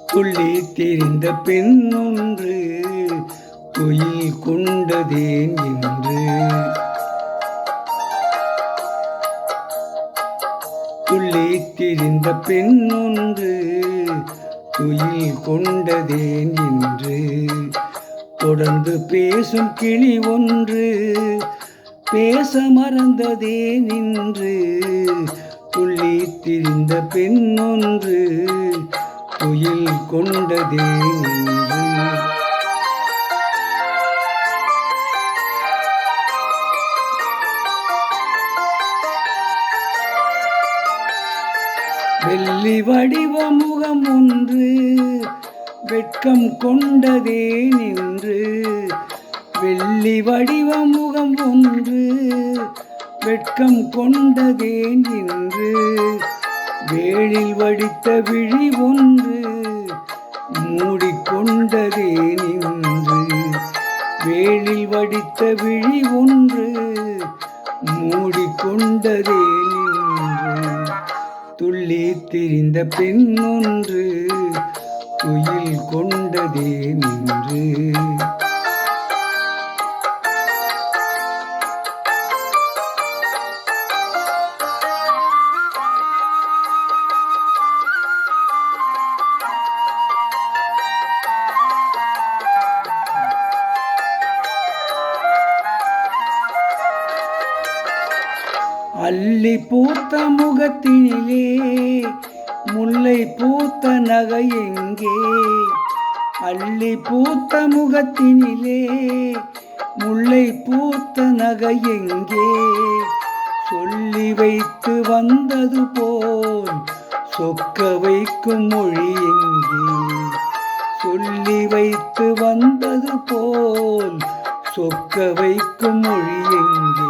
துள்ளி திரிந்த பெண் ஒன்று துயில் கொண்டதேன் என்று துள்ளி திரிந்த பெண் ஒன்று துயில் கொண்டதேன் என்று தொடர்ந்து பேசும் கிளி ஒன்று பேச மறந்ததே நின்று துள்ளி திரிந்த பெண் ஒன்று துயில் கொண்டதே நின்று வெள்ளி வடிவ முகம் ஒன்று வெட்கம் கொண்டதே நின்று வெள்ளி வடிவ முகம் ஒன்று வெட்கம் கொண்டதே நின்று வேளில் வடித்த விழி ஒன்று மூடிக்கொண்டதே நின்று வேளில் வடித்த விழி ஒன்று மூடிக்கொண்டதே நின்று துள்ளி திரிந்த பெண் ஒன்று துயில் கொண்டதே நின்று அள்ளி பூத்த முகத்தினிலே முல்லை பூத்த நகை எங்கே அள்ளி பூத்த முகத்தினிலே முல்லை பூத்த நகை எங்கே சொல்லி வைத்து வந்தது போல் சொக்க வைக்கும் மொழி எங்கே சொல்லி வைத்து வந்தது போல் சொக்க வைக்கும் மொழி எங்கே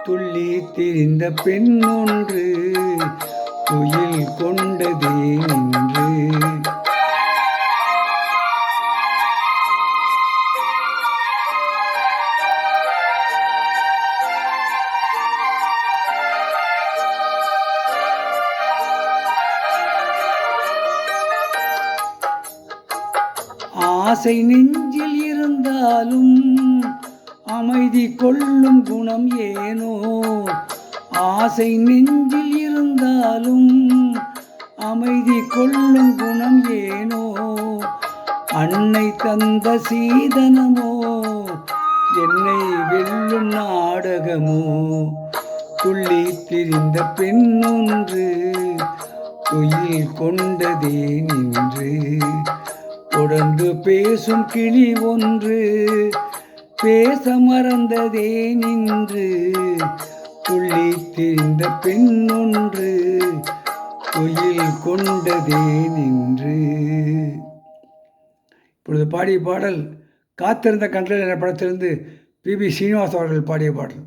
துள்ளி திரிந்த பெண் ஒன்று துயில் கொண்டதே நின்று ஆசை நெஞ்சில் இருந்தாலும் அமைதி கொள்ளும் குணம் ஏனோ ஆசை நெஞ்சில் இருந்தாலும் அமைதி கொள்ளும் குணம் ஏனோ அன்னை தந்த சீதனமோ என்னை வெல்லும் நாடகமோ துள்ளி திரிந்த பெண் ஒன்று துயில் கொண்டதே நின்று தொடர்ந்து பேசும் கிளி ஒன்று பேச மறந்ததே நின்று துள்ளி திரிந்த பெண் ஒன்று துயில் கொண்டதே நின்று. இப்பொழுது பாடிய பாடல் காத்திருந்த கண்கள் என்ற படத்திலிருந்து பி.பி. ஸ்ரீனிவாஸ் அவர்கள் பாடிய பாடல்.